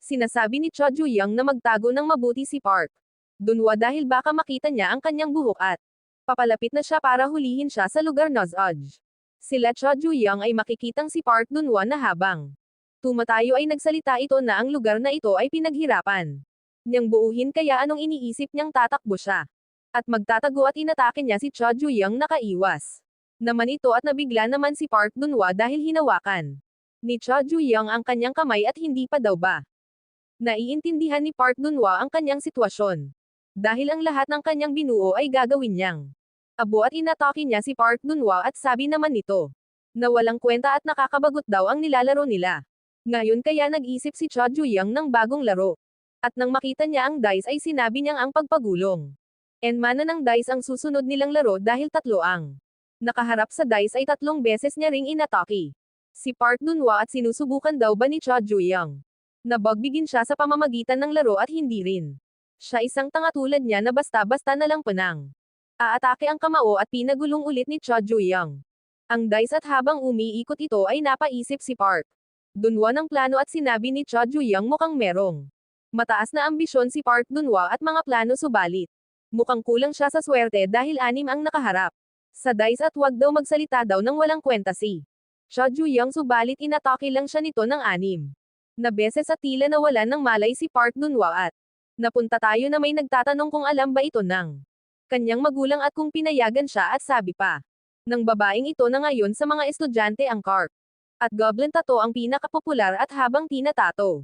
Sinasabi ni Cho Ju-young na magtago ng mabuti si Park Dunwa dahil baka makita niya ang kanyang buhok at papalapit na siya para hulihin siya sa lugar Nozoj. Sila Cho Ju-young ay makikitang si Park Dunwa na habang tumatayo ay nagsalita ito na ang lugar na ito ay pinaghirapan niyang buuhin kaya anong iniisip niyang tatakbo siya. At magtatago at inatake niya si Cho Ju-young nakaiwas naman ito at nabigla naman si Park Dunwa dahil hinawakan ni Cho Ju-young ang kanyang kamay at hindi pa daw ba naiintindihan ni Park Dunwa ang kanyang sitwasyon. Dahil ang lahat ng kanyang binuo ay gagawin niyang abo at inatake niya si Park Dunwa at sabi naman nito na walang kwenta at nakakabagot daw ang nilalaro nila. Ngayon kaya nag-isip si Cho Ju-young ng bagong laro. At nang makita niya ang dice ay sinabi niyang ang pagpagulong. Mana ng dice ang susunod nilang laro dahil tatlo ang nakaharap sa dice ay 3 beses niya ring inatake si Park Dunwa at sinusubukan daw ba ni Cho Ju-young na bagbigin siya sa pamamagitan ng laro at hindi rin siya isang tanga tulad niya na basta-basta na lang panang aatake ang kamao at pinagulong ulit ni Cho Ju-young ang dice at habang umiikot ito ay napaisip si Park Dunwa ng plano at sinabi ni Cho Ju-young mukhang merong mataas na ambisyon si Park Dunwa at mga plano subalit mukhang kulang siya sa swerte dahil 6 ang nakaharap sa dice at wag daw magsalita daw ng walang kwenta si Cho Ju-young subalit inatake lang siya nito ng 6 na beses at tila nawalan ng malay si Park Dunwa at napunta tayo na may nagtatanong kung alam ba ito ng kanyang magulang at kung pinayagan siya at sabi pa ng babaeng ito na ngayon sa mga estudyante ang carp at goblin tattoo ang pinakapopular at habang tinatato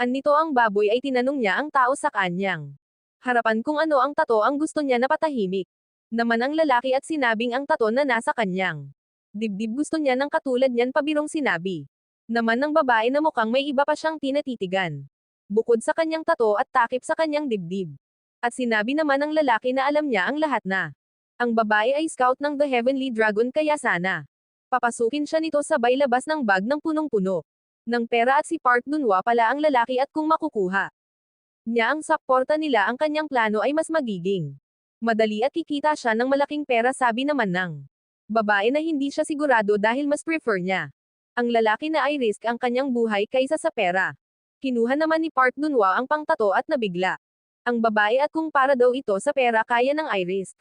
nito ang baboy ay tinanong niya ang tao sa kanyang harapan kung ano ang tato ang gusto niya na patahimik naman ang lalaki at sinabing ang tato na nasa kanyang dibdib gusto niya ng katulad niyan pabirong sinabi naman ng babae na mukhang may iba pa siyang tinatitigan bukod sa kanyang tato at takip sa kanyang dibdib. At sinabi naman ng lalaki na alam niya ang lahat na ang babae ay scout ng The Heavenly Dragon kaya sana papasukin siya nito sabay labas ng bag ng punong-puno ng pera at si Park Dunwa pala ang lalaki at kung makukuha niya ang suporta nila ang kanyang plano ay mas magiging madali at kikita siya ng malaking pera sabi naman ng babae na hindi siya sigurado dahil mas prefer niya ang lalaki na ay risk ang kanyang buhay kaysa sa pera. Kinuha naman ni Park Dunwa ang pangtato at nabigla ang babae at kung para daw ito sa pera kaya ng i-risk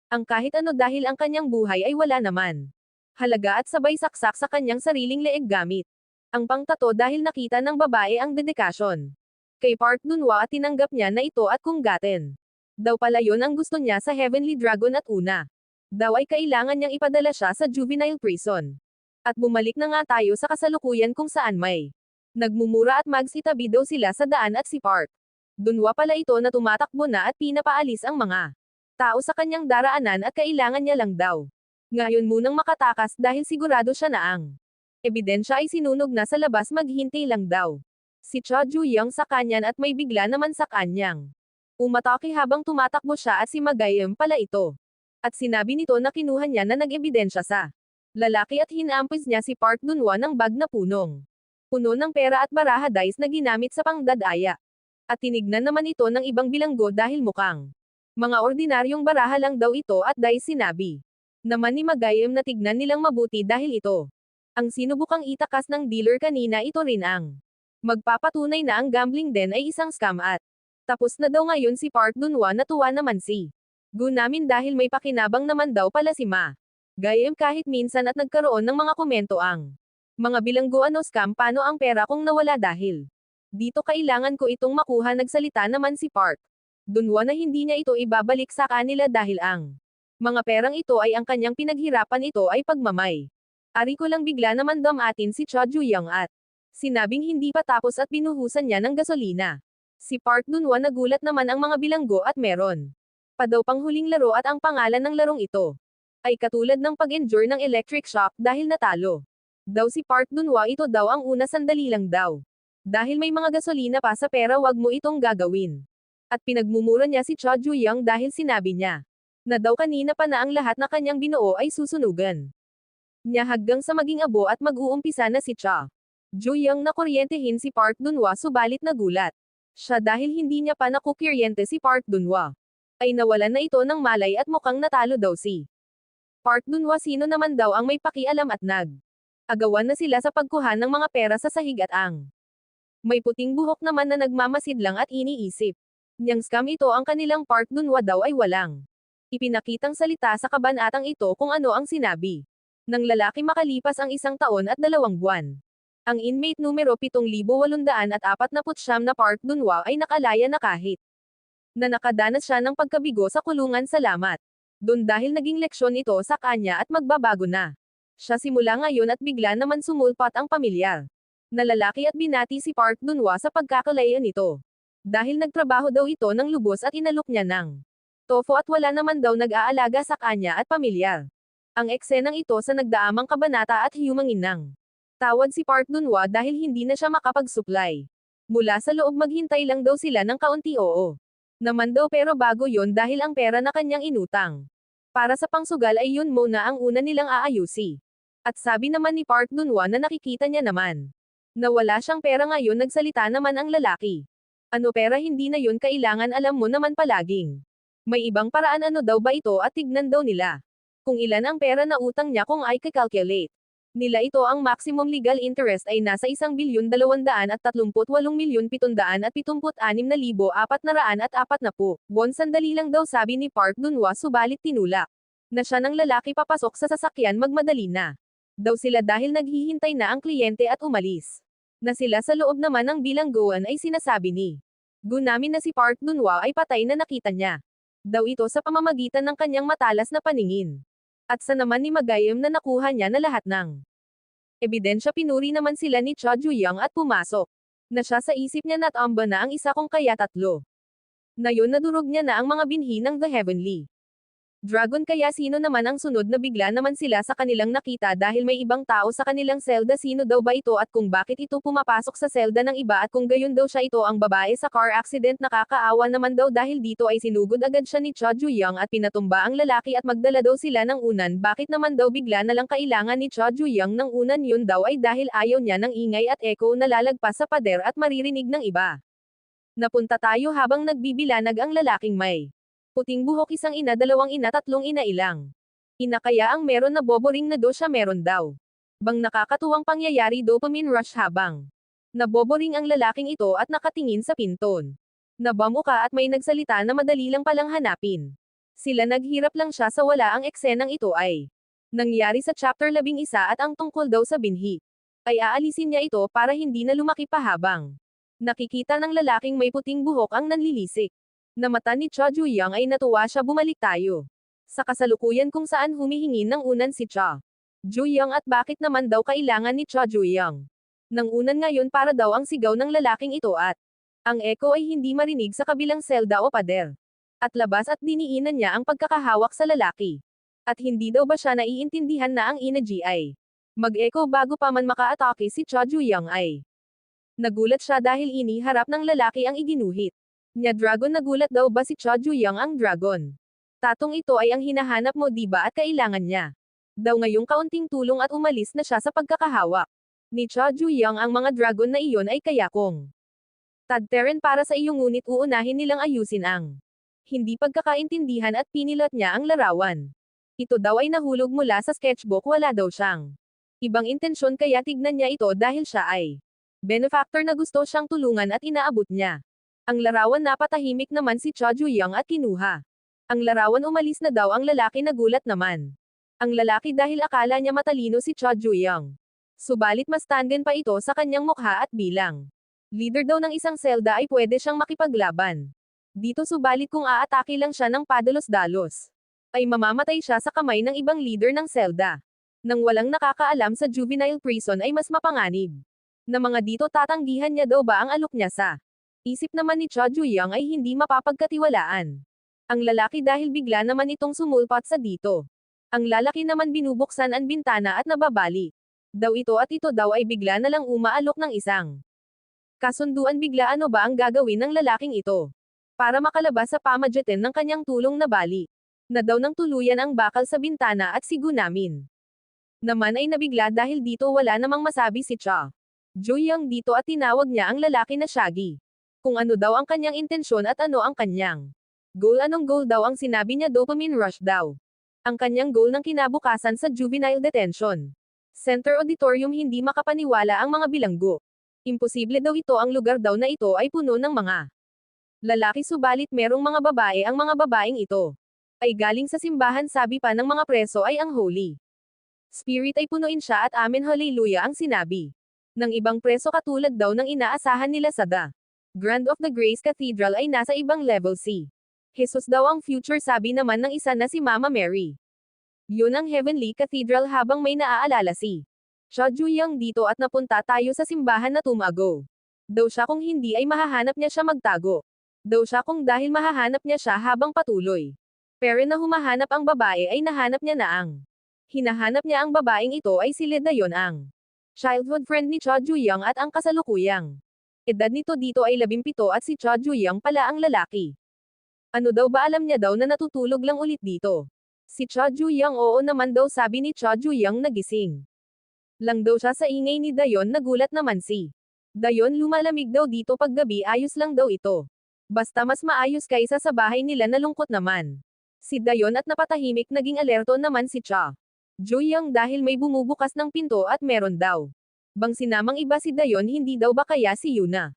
ang kahit ano dahil ang kanyang buhay ay wala naman halaga at sabay saksak sa kanyang sariling leeg gamit ang pangtato dahil nakita ng babae ang dedikasyon kay Park Dunwa at tinanggap niya na ito at kung gaten daw pala yon ang gusto niya sa Heavenly Dragon at una daw ay kailangan niyang ipadala siya sa juvenile prison. At bumalik na nga tayo sa kasalukuyan kung saan may nagmumura at magsitabi daw sila sa daan at si Park Dunwa pala ito na tumatakbo na at pinapaalis ang mga tao sa kanyang daraanan at kailangan niya lang daw ngayon munang makatakas dahil sigurado siya na ang ebidensya ay sinunog na sa labas maghintay lang daw si Cho Ju-young sa kanyan at may bigla naman sa kanyang umatake habang tumatakbo siya at si Magayem pala ito at sinabi nito na kinuha niya na nag-ebidensya sa lalaki at hinampis niya si Park Dunwa ng bag na puno ng pera at baraha dice na ginamit sa pangdadaya. At tinignan naman ito ng ibang bilanggo dahil mukhang mga ordinaryong baraha lang daw ito at dice sinabi naman ni Magayem na tignan nilang mabuti dahil ito ang sinubukang itakas ng dealer kanina ito rin ang magpapatunay na ang gambling den ay isang scam at tapos na daw ngayon si Park Dunwa natuwa naman si Gunamin dahil may pakinabang naman daw pala si Ma. Gayem kahit minsan at nagkaroon ng mga komento ang mga bilanggo ano scam paano ang pera kung nawala dahil dito kailangan ko itong makuha nagsalita naman si Park Dunwa na hindi niya ito ibabalik sa kanila dahil ang mga perang ito ay ang kanyang pinaghirapan ito ay pagmamay. Ari ko lang bigla naman damatin si Cho Ju-young at sinabing hindi pa tapos at binuhusan niya ng gasolina. Si Park Dunwa nagulat naman ang mga bilanggo at meron pa daw panghuling laro at ang pangalan ng larong ito ay katulad ng pag-endure ng electric shock dahil natalo. Daw si Park Dunwa ito daw ang una sandali lang daw. Dahil may mga gasolina pa sa pera wag mo itong gagawin. At pinagmumura niya si Cho Ju-young dahil sinabi niya na daw kanina pa na ang lahat na kanyang binuo ay susunugan niya hanggang sa maging abo at mag-uumpisa na si Cho Ju-young na kuryentehin si Park Dunwa subalit nagulat siya dahil hindi niya pa nakukuryente si Park Dunwa. Ay nawalan na ito ng malay at mukhang natalo daw si Park Dunwa sino naman daw ang may pakialam at agawan na sila sa pagkuha ng mga pera sa sahig at ang May puting buhok naman na nagmamasid lang at iniisip. Niyang scam ito ang kanilang Park Dunwa daw ay walang ipinakitang salita sa kabanatang ito kung ano ang sinabi ng lalaki makalipas ang 1 taon at 2 buwan. Ang inmate numero 7,849 na Park Dunwa ay nakalaya na kahit na nakadanas siya ng pagkabigo sa kulungan. Salamat doon dahil naging leksyon ito sa kanya at magbabago na siya simula ngayon at bigla naman sumulpat ang pamilyar na lalaki at binati si Park Dunwa sa pagkakalaya nito. Dahil nagtrabaho daw ito ng lubos at inalok niya ng tofu at wala naman daw nag-aalaga sa kanya at pamilyar. Ang eksenang ito sa nagdaamang kabanata at humanginang tawad si Park Dunwa dahil hindi na siya makapag-supply. Mula sa loob maghintay lang daw sila ng kaunti naman daw pero bago yon dahil ang pera na kanyang inutang para sa pangsugal ay yun muna ang una nilang aayusi. At sabi naman ni Park Dunwa na nakikita niya naman na wala siyang pera ngayon. Nagsalita naman ang lalaki. Ano pera, hindi na yun kailangan, alam mo naman palaging may ibang paraan. Ano daw ba ito at tignan daw nila kung ilan ang pera na utang niya kung ay kakalculate nila ito. Ang maximum legal interest ay nasa 1,238,776,440 won. Sandali lang daw sabi ni Park Dunwa, subalit tinulak na siya ng lalaki papasok sa sasakyan. Magmadali na daw sila dahil naghihintay na ang kliyente at umalis na sila. Sa loob naman ng bilangguan ay sinasabi ni Gunami na si Park Dunwa ay patay na. Nakita niya daw ito sa pamamagitan ng kanyang matalas na paningin. At sa naman ni Magayem na nakuha niya na lahat ng ebidensya. Pinuri naman sila ni Cha Juyang at pumasok na siya sa isip niya natamba na ang isa kung kaya tatlo. Na yun nadurog niya na ang mga binhi ng The Heavenly Dragon. Kaya sino naman ang sunod? Na bigla naman sila sa kanilang nakita dahil may ibang tao sa kanilang selda. Sino daw ba ito at kung bakit ito pumapasok sa selda ng iba at kung gayon daw siya ito ang babae sa car accident? Nakakaawa naman daw dahil dito ay sinugod agad siya ni Cha Juyang at pinatumba ang lalaki at magdala daw sila ng unan. Bakit naman daw bigla na lang kailangan ni Cha Juyang ng unan? Yun daw ay dahil ayaw niya ng ingay at echo na lalagpas sa pader at maririnig ng iba. Napunta tayo habang nagbibilanag ang lalaking may puting buhok. 1 ina, 2 ina, 3 ina, ilang ina kaya ang meron? Na boboring na do siya. Meron daw bang nakakatuwang pangyayari? Dopamine rush habang naboboring ang lalaking ito at nakatingin sa pinton. Nabamuka at may nagsalita na madali lang palang hanapin sila. Naghirap lang siya sa wala. Ang eksenang ito ay nangyari sa chapter 11 at ang tungkol daw sa binhi ay aalisin niya ito para hindi na lumaki pa. Habang nakikita ng lalaking may puting buhok ang nanlilisik na mata ni Cha Juyang ay natuwa siya. Bumalik tayo sa kasalukuyan kung saan humihingi ng unan si Cha Juyang. At bakit naman daw kailangan ni Cha Juyang ng unan ngayon? Para daw ang sigaw ng lalaking ito at ang echo ay hindi marinig sa kabilang selda o pader. At labas at diniinan niya ang pagkakahawak sa lalaki. At hindi daw ba siya naiintindihan na ang energy ay mag-echo bago pa man makaatake si Cha Juyang ay nagulat siya dahil iniharap ng lalaki ang iginuhit niya dragon. Nagulat daw ba si Cha Juyang? Ang dragon tatong ito ay ang hinahanap mo, diba? At kailangan niya daw ngayong kaunting tulong at umalis na siya sa pagkakahawak ni Cha Juyang. Ang mga dragon na iyon ay kaya kong tadteren para sa iyo, ngunit uunahin nilang ayusin ang hindi pagkakaintindihan at pinilot niya ang larawan. Ito daw ay nahulog mula sa sketchbook. Wala daw siyang ibang intensyon kaya tignan niya ito dahil siya ay benefactor na gusto siyang tulungan at inaabot niya ang larawan. Napatahimik naman si Cha Juyang at kinuha ang larawan. Umalis na daw ang lalaki. Nagulat naman ang lalaki dahil akala niya matalino si Cha Juyang. Subalit mas tanden pa ito sa kanyang mukha at bilang leader daw ng isang selda ay pwede siyang makipaglaban dito. Subalit kung aatake lang siya ng padalos-dalos ay mamamatay siya sa kamay ng ibang leader ng selda. Nang walang nakakaalam sa juvenile prison ay mas mapanganib na mga dito. Tatanggihan niya daw ba ang alok niya? Sa isip naman ni Cha Juyang ay hindi mapapagkatiwalaan ang lalaki dahil bigla naman itong sumulpat sa dito. Ang lalaki naman binubuksan ang bintana at nababali daw ito at ito daw ay bigla na lang umaalok ng isang kasunduan. Bigla ano ba ang gagawin ng lalaking ito para makalabas sa pamagitan ng kanyang tulong? Nabali na daw ng tuluyan ang bakal sa bintana at si Gunamin naman ay nabigla dahil dito wala namang masabi si Cha Juyang dito at tinawag niya ang lalaki na Shaggy. Kung ano daw ang kanyang intensyon at ano ang kanyang goal. Anong goal daw ang sinabi niya? Dopamine rush daw ang kanyang goal ng kinabukasan sa juvenile detention center auditorium. Hindi makapaniwala ang mga bilanggo. Imposible daw ito, ang lugar daw na ito ay puno ng mga lalaki, subalit merong mga babae. Ang mga babaeng ito ay galing sa simbahan, sabi pa ng mga preso ay ang Holy Spirit ay punuin siya at amen hallelujah ang sinabi ng ibang preso, katulad daw ng inaasahan nila sa The Grand of the Grace Cathedral ay nasa ibang level si Jesus daw ang future, sabi naman ng isa na si Mama Mary. Yun ang Heavenly Cathedral. Habang may naaalala si Cha Juyang dito at napunta tayo sa simbahan na tumago. Daw siya kung hindi ay mahahanap niya siya magtago. Daw siya kung dahil mahahanap niya siya habang patuloy. Pero na humahanap ang babae ay nahanap niya na ang hinahanap niya. Ang babaeng ito ay si Ledayon, ang childhood friend ni Cha Juyang at ang kasalukuyang edad nito dito ay 17 at si Cha Juyang pala ang lalaki. Ano daw ba, alam niya daw na natutulog lang ulit dito. Si Cha Juyang, oo naman daw, sabi ni Cha Juyang, nagising lang daw siya sa ingay ni Dayon. Nagulat naman si Dayon, lumalamig daw dito paggabi, ayos lang daw ito. Basta mas maayos kaysa sa bahay nila. Nalungkot naman si Dayon at napatahimik. Naging alerto naman si Cha Juyang dahil may bumubukas ng pinto at meron daw bang sinamang iba si Dayon. Hindi daw ba kaya si Yuna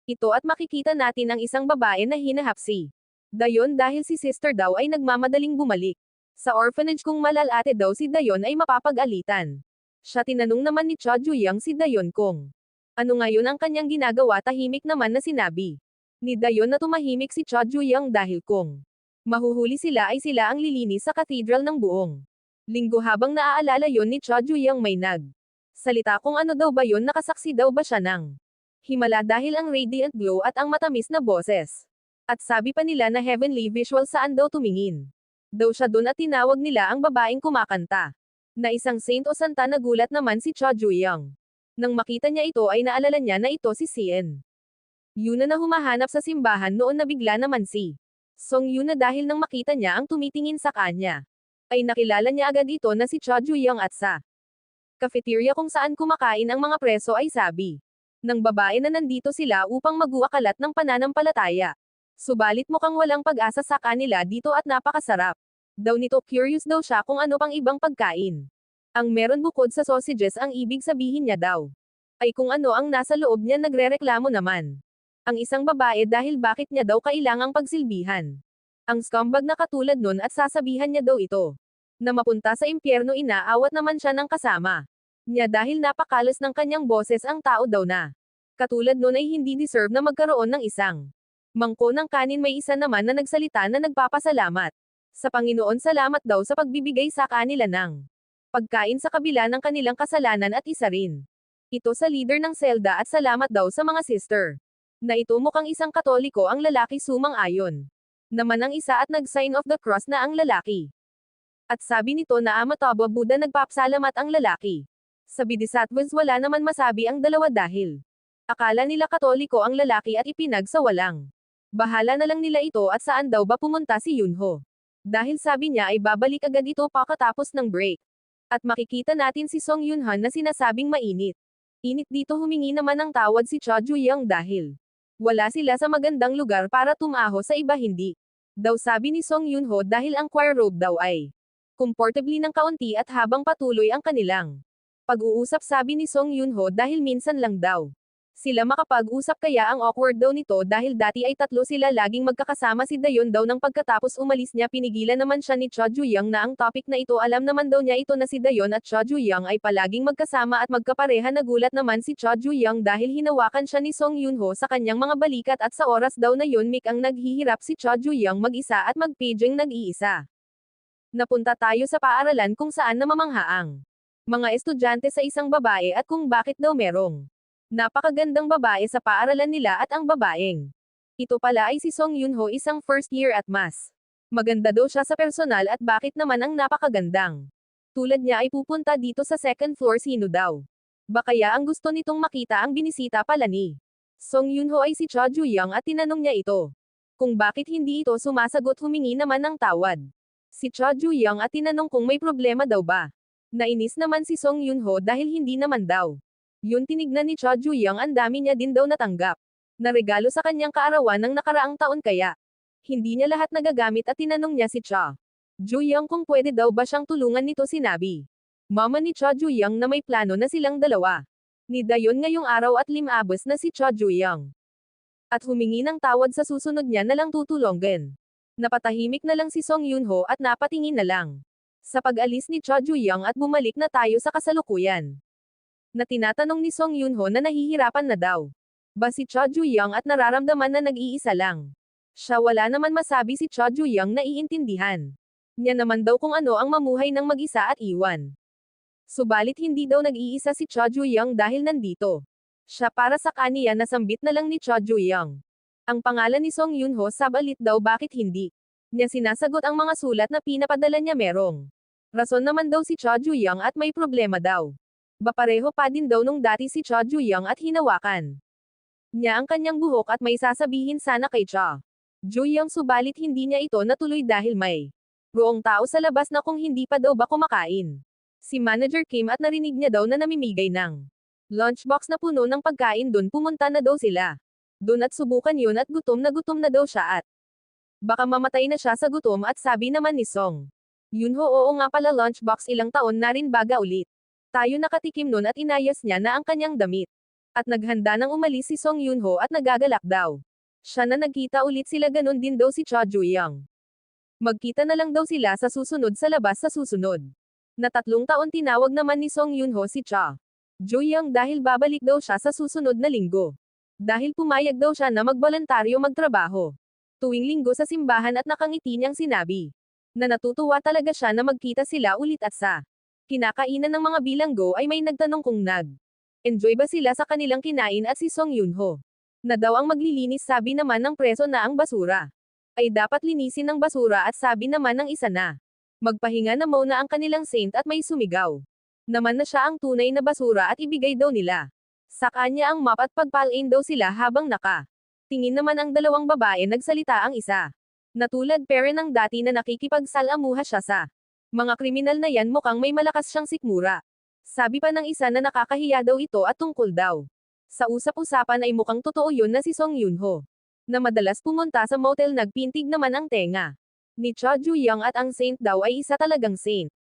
ito, at makikita natin ang isang babae na hinahap si Dayon dahil si sister daw ay nagmamadaling bumalik sa orphanage. Kung malalate daw si Dayon ay mapapag-alitan siya. Tinanong naman ni Cha Juyang si Dayon kung ano ngayon ang kanyang ginagawa. Tahimik naman na sinabi ni Dayon na tumahimik si Cha Juyang dahil kung mahuhuli sila ay sila ang lilinis sa cathedral ng buong linggo. Habang naaalala yon ni Cha Juyang, may salita kung ano daw ba yon, nakasaksi daw ba siya ng himala dahil ang radiant glow at ang matamis na boses. At sabi pa nila na heavenly visual, saan daw tumingin daw siya doon at tinawag nila ang babaeng kumakanta na isang saint o santa. Nagulat naman si Cha Juyang nang makita niya ito ay naalala niya na ito si Sien Yuna na humahanap sa simbahan noon. Nabigla naman si Song Yuna dahil nang makita niya ang tumitingin sa kanya ay nakilala niya agad ito na si Cha Juyang. At sa cafeteria kung saan kumakain ang mga preso ay sabi ng babae na nandito sila upang maguakalat ng pananampalataya. Subalit mukhang walang pag-asa sa kanila dito at napakasarap daw nito. Curious daw siya kung ano pang ibang pagkain ang meron bukod sa sausages. Ang ibig sabihin niya daw ay kung ano ang nasa loob niya. Nagrereklamo naman ang isang babae dahil bakit niya daw kailangang pagsilbihan ang scumbag na katulad nun, at sasabihan niya daw ito na mapunta sa impyerno. Inaawat naman siya ng kasama niya dahil napakalas ng kanyang boses. Ang tao daw na katulad nun ay hindi deserve na magkaroon ng isang mangko ng kanin. May isa naman na nagsalita na nagpapasalamat sa Panginoon. Salamat daw sa pagbibigay sa kanila ng pagkain sa kabila ng kanilang kasalanan. At isa rin ito sa leader ng selda at salamat daw sa mga sister na ito. Mukhang isang Katoliko ang lalaki, sumang-ayon naman ang isa at nag-sign of the cross na ang lalaki. At sabi nito na Amataba Buddha. Nagpapasalamat ang lalaki. Sa Bodhisattvas wala naman masabi ang dalawa dahil akala nila Katoliko ang lalaki at ipinagsawalang bahala na lang nila ito. At saan daw ba pumunta si Yunho? Dahil sabi niya ay babalik agad ito pagkatapos ng break. At makikita natin si Song Yunhan na sinasabing mainit. Init dito. Humingi naman ng tawad si Cha Juyang dahil wala sila sa magandang lugar para tumaho sa iba. Hindi daw sabi ni Song Yunho dahil ang choir robe daw ay comfortably ng kaunti. At habang patuloy ang kanilang pag-uusap, sabi ni Song Yunho dahil minsan lang daw sila makapag-usap kaya ang awkward daw nito dahil dati ay tatlo sila laging magkakasama. Si Dayon daw nang pagkatapos umalis niya pinigilan naman siya ni Cha Juyang na ang topic na ito. Alam naman daw niya ito na si Dayon at Cha Juyang ay palaging magkasama at magkapareha. Nagulat naman si Cha Juyang dahil hinawakan siya ni Song Yunho sa kanyang mga balikat at sa oras daw na yun Mick ang naghihirap si Cha Juyang mag-isa at mag-paging nag-iisa. Napunta tayo sa paaralan kung saan namamanghaang mga estudyante sa isang babae at kung bakit daw merong napakagandang babae sa paaralan nila. At ang babaeng ito pala ay si Song Yunho, isang first year at mas maganda daw siya sa personal. At bakit naman ang napakagandang tulad niya ay pupunta dito sa second floor? Sino daw ba kaya ang gusto nitong makita? Ang binisita pala ni Song Yunho ay si Cha Juyang at tinanong niya ito kung bakit hindi ito sumasagot. Humingi naman ng tawad si Cha Juyang at tinanong kung may problema daw ba. Nainis naman si Song Yunho dahil hindi naman daw yun tinignan ni Cha Juyang. Ang dami niya din daw natanggap na regalo sa kanyang kaarawan ng nakaraang taon kaya hindi niya lahat nagagamit. At tinanong niya si Cha Juyang kung pwede daw ba siyang tulungan nito. Sinabi Mama ni Cha Juyang na may plano na silang dalawa ni Dayon ngayong araw at limabos na si Cho Ju-young. At humingi ng tawad sa susunod niya na lang tutulungan. Napatahimik na lang si Song Yun-ho at napatingin na lang sa pag-alis ni Cho Ju-young at bumalik na tayo sa kasalukuyan. Na tinatanong ni Song Yun-ho na nahihirapan na daw ba si Cho Ju-young at nararamdaman na nag-iisa lang. Siya wala naman masabi si Cho Ju-young na iintindihan niya naman daw kung ano ang mamuhay ng mag-isa at iwan. Subalit hindi daw nag-iisa si Cho Ju-young dahil nandito siya para sa kaniya nasambit na lang ni Cho Ju-young. Ang pangalan ni Song Yun-ho sabalit daw bakit hindi niya sinasagot ang mga sulat na pinapadala niya merong rason naman daw si Cho Ju-young at may problema daw. Pareho pa din daw nung dati si Cho Ju-young at hinawakan niya ang kanyang buhok at may sasabihin sana kay Cho Ju-young subalit hindi niya ito natuloy dahil may roong tao sa labas na kung hindi pa daw ba kumakain si Manager Kim at narinig niya daw na namimigay ng lunchbox na puno ng pagkain dun pumunta na daw sila dun at subukan yun at gutom na daw siya at baka mamatay na siya sa gutom at sabi naman ni Song Yun-ho oo nga pala lunchbox ilang taon na rin baga ulit. Tayo nakatikim nun at inayos niya na ang kanyang damit. At naghanda nang umalis si Song Yun-ho at nagagalak daw. Siya na nagkita ulit sila ganon din daw si Cho Ju-young. Magkita na lang daw sila sa susunod sa labas sa susunod. Na 3 taon tinawag naman ni Song Yun-ho si Cho Ju-young dahil babalik daw siya sa susunod na linggo. Dahil pumayag daw siya na magboluntaryo magtrabaho tuwing linggo sa simbahan at nakangiti niyang sinabi na natutuwa talaga siya na magkita sila ulit at sa kinakainan ng mga bilanggo ay may nagtanong kung nag-enjoy ba sila sa kanilang kinain at si Song Yun-ho na daw ang maglilinis sabi naman ng preso na ang basura ay dapat linisin ng basura at sabi naman ng isa na magpahinga na muna ang kanilang saint at may sumigaw naman na siya ang tunay na basura at ibigay daw nila sa kanya ang map at pagpalain daw sila habang tingin naman ang dalawang babae nagsalita ang isa. Na tulad pere ng dati na nakikipagsalamuha siya sa mga kriminal na yan mukhang may malakas siyang sikmura. Sabi pa ng isa na nakakahiya daw ito at tungkol daw sa usap-usapan ay mukhang totoo yun na si Song Yun-ho na madalas pumunta sa motel nagpintig naman ang tenga ni Cho Ju-young at ang saint daw ay isa talagang saint.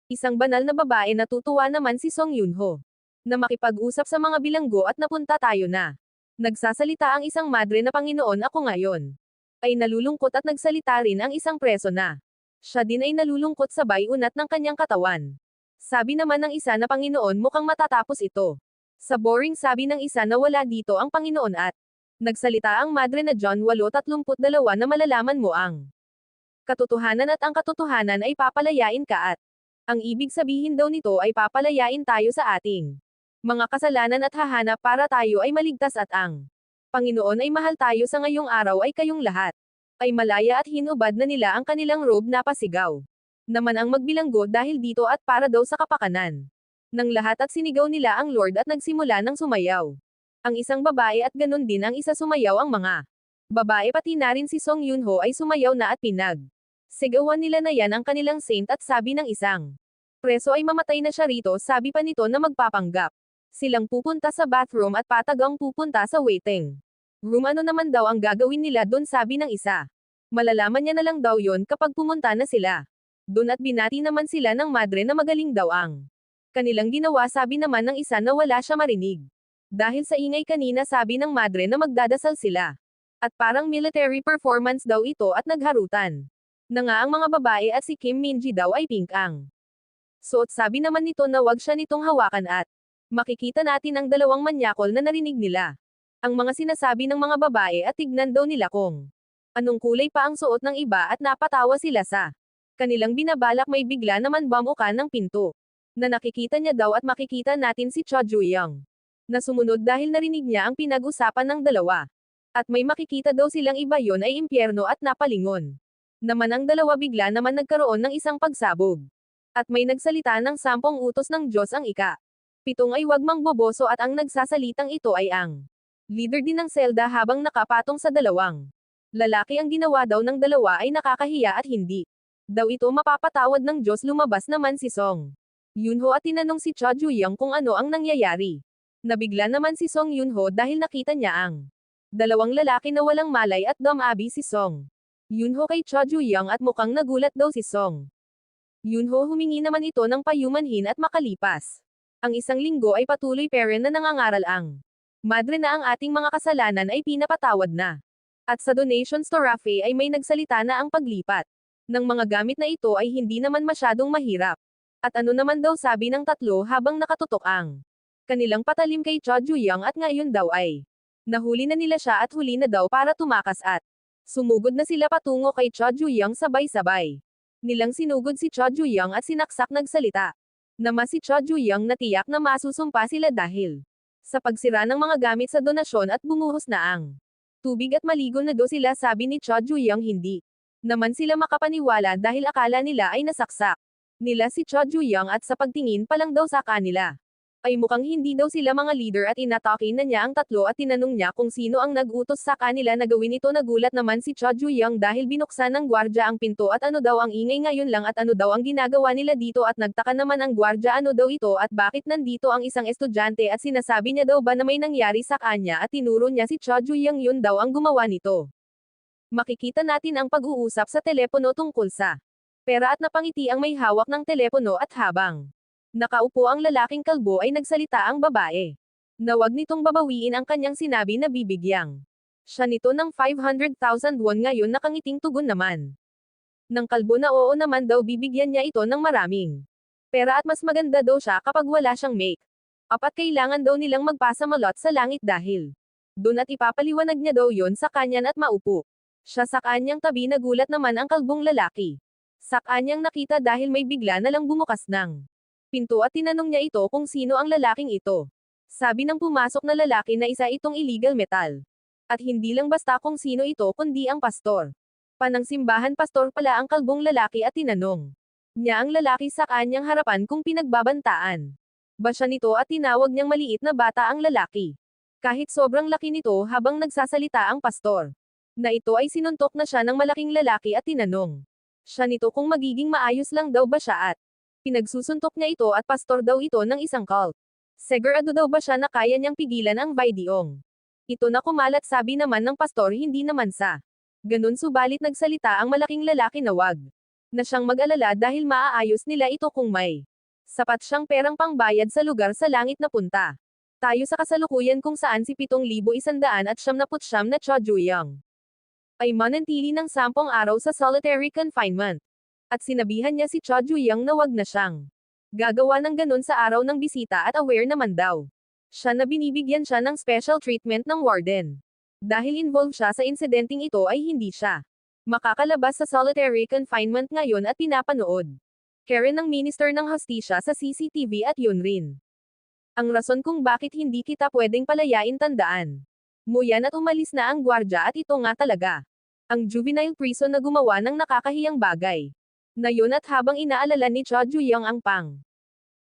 Isang banal na babae natutuwa naman si Song Yun-ho na makipag-usap sa mga bilanggo at napunta tayo na. Nagsasalita ang isang madre na Panginoon ako ngayon. Ay nalulungkot at nagsalita rin ang isang preso na. Siya din ay nalulungkot sabay unat ng kanyang katawan. Sabi naman ng isa na Panginoon mukhang matatapos ito. Sa boring sabi ng isa na wala dito ang Panginoon at nagsalita ang madre na John 8:32 na malalaman mo ang katotohanan at ang katotohanan ay papalayain ka at ang ibig sabihin daw nito ay papalayain tayo sa ating mga kasalanan at hahanap para tayo ay maligtas at ang Panginoon ay mahal tayo sa ngayong araw ay kayong lahat ay malaya at hinubad na nila ang kanilang robe na pasigaw naman ang magbilanggo dahil dito at para daw sa kapakanan ng lahat at sinigaw nila ang Lord at nagsimula ng sumayaw. Ang isang babae at ganun din ang isa sumayaw ang mga babae pati na rin si Song Yun-ho ay sumayaw na at sigawan nila na yan ang kanilang saint at sabi ng isang preso ay mamatay na siya rito sabi pa nito na magpapanggap. Silang pupunta sa bathroom at patagang pupunta sa waiting room ano naman daw ang gagawin nila doon sabi ng isa. Malalaman niya na lang daw yon kapag pumunta na sila. Doon at binati naman sila ng madre na magaling daw ang kanilang ginawa sabi naman ng isa na wala siya marinig. Dahil sa ingay kanina sabi ng madre na magdadasal sila. At parang military performance daw ito at nagharutan. Na nga ang mga babae at si Kim Min-ji daw ay pink ang suot sabi naman nito na wag siya nitong hawakan at makikita natin ang dalawang manyakol na narinig nila. Ang mga sinasabi ng mga babae at tignan daw nila kung anong kulay pa ang suot ng iba at napatawa sila sa kanilang binabalak may bigla naman bumuka ng pinto. Na nakikita niya daw at makikita natin si Cho Ju-young. Na sumunod dahil narinig niya ang pinag-usapan ng dalawa. At may makikita daw silang iba yon ay impyerno at napalingon. Naman ang dalawa bigla naman nagkaroon ng isang pagsabog. At may nagsalita ng 10 utos ng Diyos ang ika-7 ay wag mang boboso at ang nagsasalitang ito ay ang leader din ng selda habang nakapatong sa dalawang lalaki ang ginawa daw ng dalawa ay nakakahiya at hindi daw ito mapapatawad ng Diyos lumabas naman si Song Yun-ho at tinanong si Cho Ju-young kung ano ang nangyayari. Nabigla naman si Song Yun-ho dahil nakita niya ang dalawang lalaki na walang malay at dumabi si Song Yun-ho kay Cho Ju-young at mukhang nagulat daw si Song Yun-ho humingi naman ito ng payumanhin at makalipas Ang isang linggo ay patuloy peren na nangangaral ang madre na ang ating mga kasalanan ay pinapatawad na. At sa donations to Rafe ay may nagsalita na ang paglipat ng mga gamit na ito ay hindi naman masyadong mahirap. At ano naman daw sabi ng tatlo habang nakatutok ang kanilang patalim kay Cho Ju-young at ngayon daw ay nahuli na nila siya at huli na daw para tumakas at sumugod na sila patungo kay Cho Ju-young sabay-sabay. Nilang sinugod si Cho Ju-young at sinaksak nagsalita. Nama si Cho Ju-young na tiyak na masusumpa sila dahil sa pagsira ng mga gamit sa donasyon at bumuhos na ang tubig at maligo na do sila sabi ni Cho Ju-young hindi naman sila makapaniwala dahil akala nila ay nasaksak nila si Cho Ju-young at sa pagtingin pa lang daw sa kanila ay mukhang hindi daw sila mga leader at inatake na niya ang tatlo at tinanong niya kung sino ang nag-utos sa kanila na gawin ito. Nagulat naman si Cho Ju-young dahil binuksan ng gwardya ang pinto at ano daw ang ingay ngayon lang at ano daw ang ginagawa nila dito at nagtaka naman ang gwardya ano daw ito at bakit nandito ang isang estudyante at sinasabi niya daw ba na may nangyari sa kanya at tinuro niya si Cho Ju-young yun daw ang gumawa nito. Makikita natin ang pag-uusap sa telepono tungkol sa pera at napangiti ang may hawak ng telepono at habang nakaupo ang lalaking kalbo ay nagsalita ang babae. Na wag nitong babawiin ang kanyang sinabi na bibigyang siya nito ng 500,000 won ngayon nakangiting tugon naman. Ng kalbo na oo naman daw bibigyan niya ito ng maraming pera at mas maganda daw siya kapag wala siyang make up at kailangan daw nilang magpasa malot sa langit dahil dun at ipapaliwanag niya daw yon sa kanyan at maupo siya sa kanyang tabi. Nagulat naman ang kalbong lalaki sa kanyang nakita dahil may bigla na lang bumukas ng pinto at tinanong niya ito kung sino ang lalaking ito. Sabi ng pumasok na lalaki na isa itong illegal metal. At hindi lang basta kung sino ito kundi ang pastor. Panang simbahan pastor pala ang kalbong lalaki at tinanong niya ang lalaki sa kanyang harapan kung pinagbabantaan ba siya nito at tinawag niyang maliit na bata ang lalaki. Kahit sobrang laki nito habang nagsasalita ang pastor na ito ay sinuntok na siya ng malaking lalaki at tinanong siya nito kung magiging maayos lang daw ba siya at pinagsusuntok niya ito at pastor daw ito ng isang cult. Sigurado daw ba siya na kaya niyang pigilan ang videong ito na kumalat sabi naman ng pastor hindi naman sa ganun subalit nagsalita ang malaking lalaki na wag na siyang mag-alala dahil maaayos nila ito kung may sapat siyang perang pangbayad sa lugar sa langit na punta. Tayo sa kasalukuyan kung saan si 7,179 na Cho Ju-young ay manantili ng 10 araw sa solitary confinement. At sinabihan niya si Cho Ju-young na wag na siyang gagawa ng ganun sa araw ng bisita at aware naman daw siya na binibigyan siya ng special treatment ng warden. Dahil involved siya sa insidenteng ito ay hindi siya makakalabas sa solitary confinement ngayon at pinapanood Karen ng Minister ng Hustisya sa CCTV at yun rin ang rason kung bakit hindi kita pwedeng palayain. Tandaan mo yan at umalis na ang gwardya at ito nga talaga ang juvenile prison na gumawa ng nakakahiyang bagay na yun at habang inaalala ni Cho Ju-young ang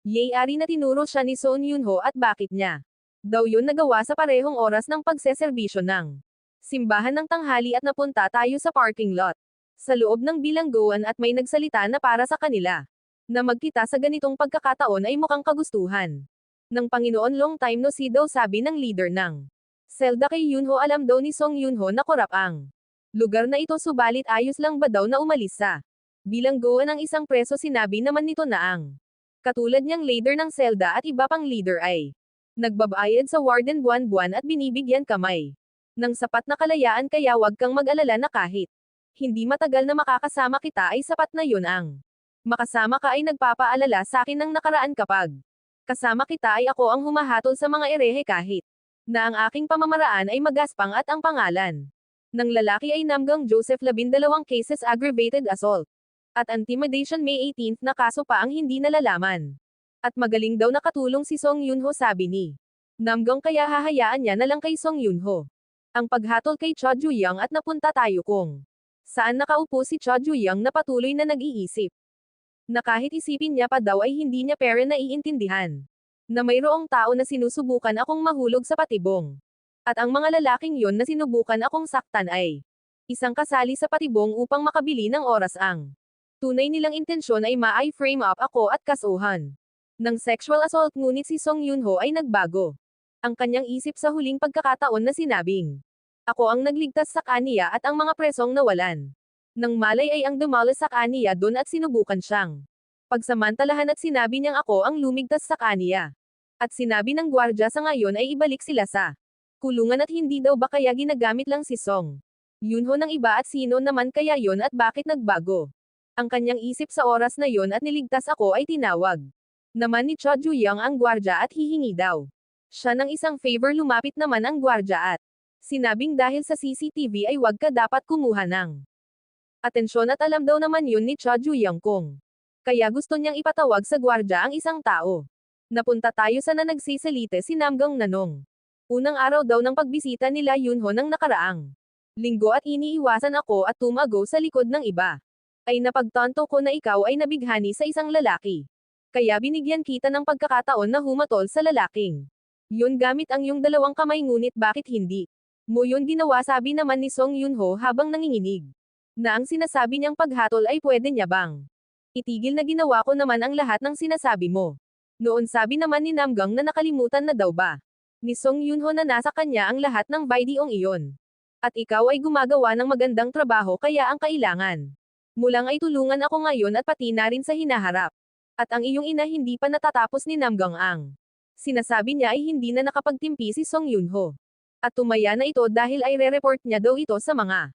yayari na tinuro siya ni Song Yun-ho at bakit niya daw yun nagawa sa parehong oras ng pagseserbisyo ng simbahan ng tanghali at napunta tayo sa parking lot sa loob ng bilangguan at may nagsalita na para sa kanila na magkita sa ganitong pagkakataon ay mukhang kagustuhan ng Panginoon. Long time no see daw sabi ng leader ng Zelda kay Yun-ho. Alam daw ni Song Yun-ho na korap ang lugar na ito subalit ayos lang ba daw na umalis sa bilangguan ng isang preso. Sinabi naman nito na ang katulad niyang leader ng Zelda at iba pang leader ay nagbabayad sa warden buwan-buwan at binibigyan kamay ng sapat na kalayaan kaya wag kang mag-alala na kahit hindi matagal na makakasama kita ay sapat na yun ang makasama ka. Ay nagpapaalala sa akin ng nakaraan kapag kasama kita ay ako ang humahatol sa mga erehe kahit na ang aking pamamaraan ay magaspang at ang pangalan ng lalaki ay Namgang Joseph. 12 cases aggravated assault at intimidation. May 18th na kaso pa ang hindi nalalaman. At magaling daw nakatulong si Song Yun-ho sabi ni Namgang kaya hahayaan niya na lang kay Song Yun-ho ang paghatol kay Cho Ju-young at napunta tayo kung saan nakaupo si Cho Ju-young na patuloy na nag-iisip na kahit isipin niya pa daw ay hindi niya pera naiintindihan na mayroong tao na sinusubukan akong mahulog sa patibong. At ang mga lalaking yon na sinubukan akong saktan ay isang kasali sa patibong upang makabili ng oras. Ang tunay nilang intensyon ay ma-frame up ako at kasuhan ng sexual assault. Ngunit si Song Yun-ho ay nagbago ang kanyang isip sa huling pagkakataon na sinabing ako ang nagligtas sa kaniya at ang mga presong nawalan ng malay ay ang dumalo sa kaniya doon at sinubukan siyang pagsamantalahan at sinabi niyang ako ang lumigtas sa kaniya. At sinabi ng gwardya sa ngayon ay ibalik sila sa kulungan at hindi daw ba kaya ginagamit lang si Song Yunho ng iba at sino naman kaya yon at bakit nagbago. Ang kanyang isip sa oras na yon at niligtas ako ay tinawag naman ni Cho Ju-young ang gwardya at hihingi daw siya ng isang favor. Lumapit naman ang gwardya at sinabing dahil sa CCTV ay wag ka dapat kumuha ng atensyon at alam daw naman yun ni Cho Ju-young kung kaya gusto niyang ipatawag sa gwardya ang isang tao. Napunta tayo sa na nagsisalite si Namgang Nanong. Unang araw daw ng pagbisita nila Yunho ng nakaraang linggo at iniiwasan ako at tumago sa likod ng iba. Ay napagtanto ko na ikaw ay nabighani sa isang lalaki. Kaya binigyan kita ng pagkakataon na humatol sa lalaking yun gamit ang iyong dalawang kamay ngunit bakit hindi mo yun ginawa, sabi naman ni Song Yunho habang nanginginig. Na ang sinasabi niyang paghatol ay pwede niya bang itigil na ginawa ko naman ang lahat ng sinasabi mo. Noon sabi naman ni Namgang na nakalimutan na daw ba ni Song Yunho na nasa kanya ang lahat ng videong iyon. At ikaw ay gumagawa ng magandang trabaho kaya ang kailangan mo lang ay tulungan ako ngayon at pati na rin sa hinaharap. At ang iyong ina hindi pa natatapos ni Namgang ang sinasabi niya ay hindi na nakapagtimpi si Song Yunho. At tumaya na ito dahil ay re-report niya daw ito sa mga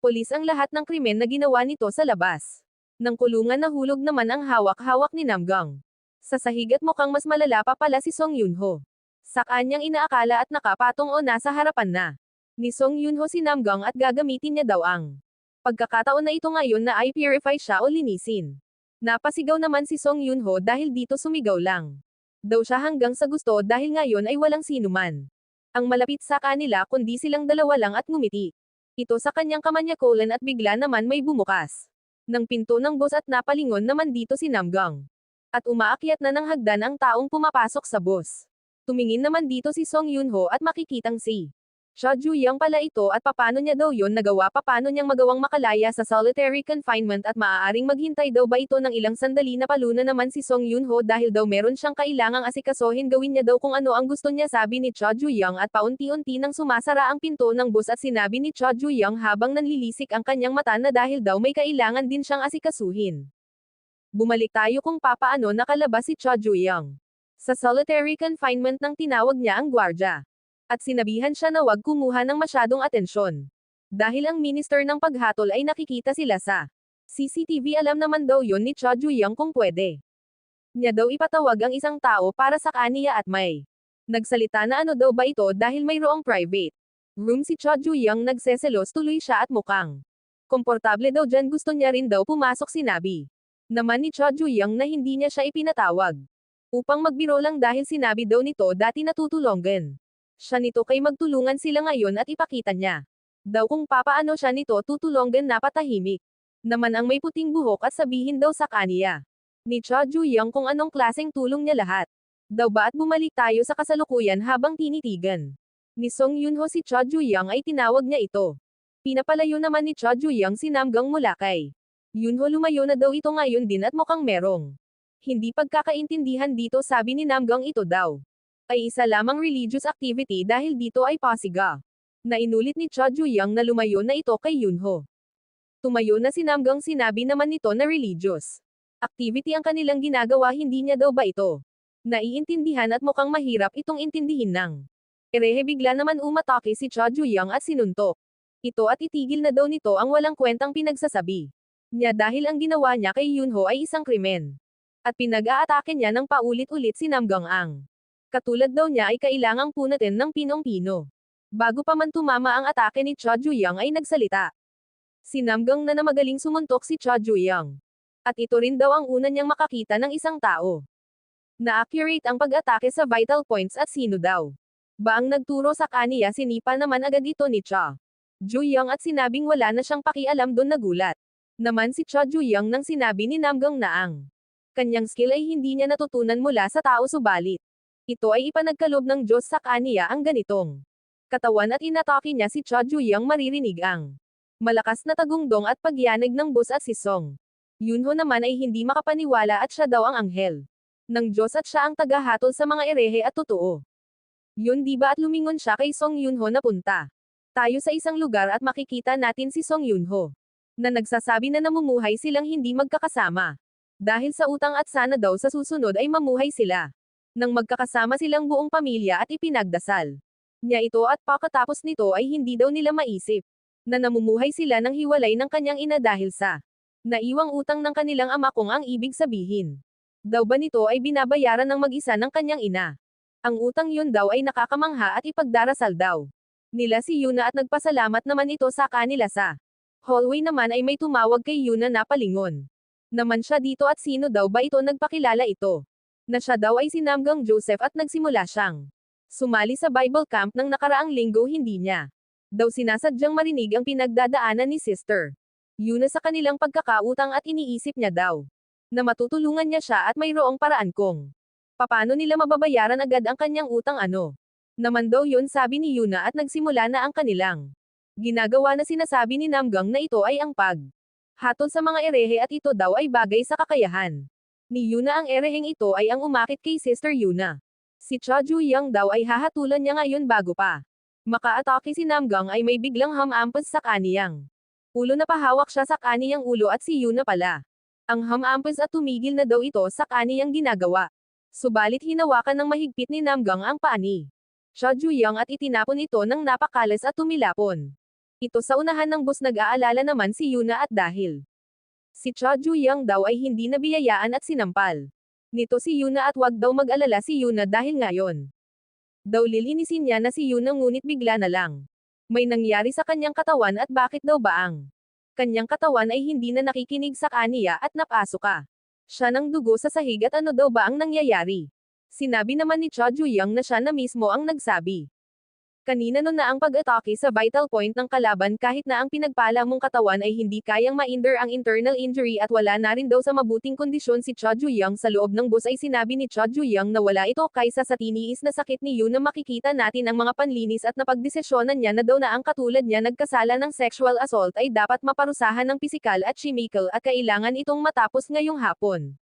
polis ang lahat ng krimen na ginawa nito sa labas ng kulungan. Nahulog naman ang hawak-hawak ni Namgang sa sahig at mukhang mas malala pa pala si Song Yunho sa kanyang inaakala at nakapatong o nasa harapan na ni Song Yunho si Namgang at gagamitin niya daw ang pagkakataon na ito ngayon na ay purify siya o linisin. Napasigaw naman si Song Yunho dahil dito sumigaw lang daw siya hanggang sa gusto dahil ngayon ay walang sinuman ang malapit sa kanila kundi silang dalawa lang at ngumiti ito sa kanyang kamanyakolan at bigla naman may bumukas ng pinto ng bus at napalingon naman dito si Namgang. At umaakyat na ng hagdan ang taong pumapasok sa bus. Tumingin naman dito si Song Yunho at makikitang si Cho Ju-young pala ito at papano niya daw yon nagawa, papano niyang magawang makalaya sa solitary confinement at maaaring maghintay daw ba ito ng ilang sandali. Napaluna naman si Song Yunho dahil daw meron siyang kailangang asikasohin, gawin niya daw kung ano ang gusto niya, sabi ni Cho Ju-young at paunti-unti nang sumasara ang pinto ng bus at sinabi ni Cho Ju-young habang nanlilisik ang kanyang mata na dahil daw may kailangan din siyang asikasuhin. Bumalik tayo kung papaano nakalabas si Cho Ju-young sa solitary confinement nang tinawag niya ang gwardya. At sinabihan siya na wag kumuha ng masyadong atensyon. Dahil ang minister ng paghatol ay nakikita sila sa CCTV. Alam naman daw yon ni Cho Ju-young kung pwede niya daw ipatawag ang isang tao para sa kaniya at may nagsalita na ano daw ba ito dahil mayroong private room si Cho Ju-young. Nagseselos tuloy siya at mukhang komportable daw dyan, gusto niya rin daw pumasok. Sinabi naman ni Cho Ju-young na hindi niya siya ipinatawag upang magbiro lang dahil sinabi daw nito dati natutulungan siya nito kay magtulungan sila ngayon at ipakita niya daw kung papaano siya nito tutulungan. Napatahimik naman ang may puting buhok at sabihin daw sa kaniya ni Cho Ju-young kung anong klaseng tulong niya lahat daw ba. At bumalik tayo sa kasalukuyan habang tinitigan ni Song Yunho si Cho Ju-young ay tinawag niya ito. Pinapalayo naman ni Cho Ju-young si Namgang mula kay Yunho. Lumayo na daw ito ngayon din at mukhang merong hindi pagkakaintindihan dito, sabi ni Namgang. Ito daw ay isa lamang religious activity dahil dito ay pasiga na inulit ni Cho Ju-young na lumayo na ito kay Yunho. Tumayo na si Namgang, sinabi naman nito na religious activity ang kanilang ginagawa, hindi niya daw ba ito naiintindihan at mukhang mahirap itong intindihin ng erehe. Bigla naman umatake si Cho Ju-young at sinuntok ito at itigil na daw nito ang walang kwentang pinagsasabi niya dahil ang ginawa niya kay Yunho ay isang krimen. At pinag-aatake niya ng paulit-ulit si Namgang ang katulad daw niya ay kailangang punatin ng pinong-pino. Bago pa man tumama ang atake ni Cho Ju-young ay nagsalita si Namgang na magaling sumuntok si Cho Ju-young. At ito rin daw ang una niyang makakita ng isang tao na accurate ang pag-atake sa vital points at sino daw ba ang nagturo sa kaniya. Sinipa naman agad ito ni Cho Ju-young at sinabing wala na siyang pakialam doon. Nagulat naman si Cho Ju-young nang sinabi ni Namgang na ang kanyang skill ay hindi niya natutunan mula sa tao, subalit ito ay ipanagkaloob ng Diyos sa kaniya ang ganitong katawan at inatake niya si Cho Ju-young. Maririnig ang malakas na tagungdong at pagyanig ng bus at si Song Yunho naman ay hindi makapaniwala at siya daw ang anghel ng Diyos at siya ang tagahatol sa mga erehe at totoo yun, di ba? At lumingon siya kay Song Yunho na punta tayo sa isang lugar at makikita natin si Song Yunho na nagsasabi na namumuhay silang hindi magkakasama dahil sa utang at sana daw sa susunod ay mamuhay sila Nang magkakasama silang buong pamilya at ipinagdasal niya ito at pagkatapos nito ay hindi daw nila maisip na namumuhay sila ng hiwalay ng kanyang ina dahil sa naiwang utang ng kanilang ama kung ang ibig sabihin. Daw ba nito ay binabayaran ng mag-isa ng kanyang ina? Ang utang yun daw ay nakakamangha at ipagdarasal daw nila si Yuna at nagpasalamat naman ito sa kanila sa hallway naman ay may tumawag kay Yuna na palingon naman siya dito at sino daw ba ito nagpakilala ito na siya daw ay si Namgang Joseph at nagsimula siyang sumali sa Bible camp ng nakaraang linggo hindi niya daw sinasadyang marinig ang pinagdadaanan ni Sister Yuna sa kanilang pagkakautang at iniisip niya daw na matutulungan niya siya at mayroong paraan kung paano nila mababayaran agad ang kanyang utang naman daw yun sabi ni Yuna at nagsimula na ang kanilang ginagawa na sinasabi ni Namgang na ito ay ang hatol sa mga erehe at ito daw ay bagay sa kakayahan ni Yuna. Ang ereheng ito ay ang umakit kay Sister Yuna. Si Cha Ju-young daw ay hahatulan niya ngayon bago pa makaatake si Namgang ay may biglang hamampas sa kaniyang ulo na pahawak siya sa kaniyang ulo at si Yuna pala ang hamampas at tumigil na daw ito sa kaniyang ginagawa. Subalit hinawakan ng mahigpit ni Namgang ang paa ni Cha Ju-young at itinapon ito ng napakalas at tumilapon ito sa unahan ng bus. Nag-aalala naman si Yuna at dahil si Cha Ju-young daw ay hindi nabiyayaan at sinampal nito si Yuna at wag daw mag-alala si Yuna dahil ngayon daw lilinisin niya na si Yuna ngunit bigla na lang may nangyari sa kanyang katawan at bakit daw ba ang kanyang katawan ay hindi na nakikinig sa kaniya at napasuka siya ng dugo sa sahig at ano daw ba ang nangyayari. Sinabi naman ni Cha Ju-young na siya na mismo ang nagsabi kanina noon na ang pag-atake sa vital point ng kalaban kahit na ang pinagpala mong katawan ay hindi kayang ma-endure ang internal injury at wala na rin daw sa mabuting kondisyon si Cha Ju-young sa loob ng bus ay sinabi ni Cha Ju-young na wala ito kaysa sa tiniis na sakit ni Yuna. Makikita natin ang mga panlinis at napagdesisyonan niya na daw na ang katulad niya nagkasala ng sexual assault ay dapat maparusahan ng pisikal at chemical at kailangan itong matapos ngayong hapon.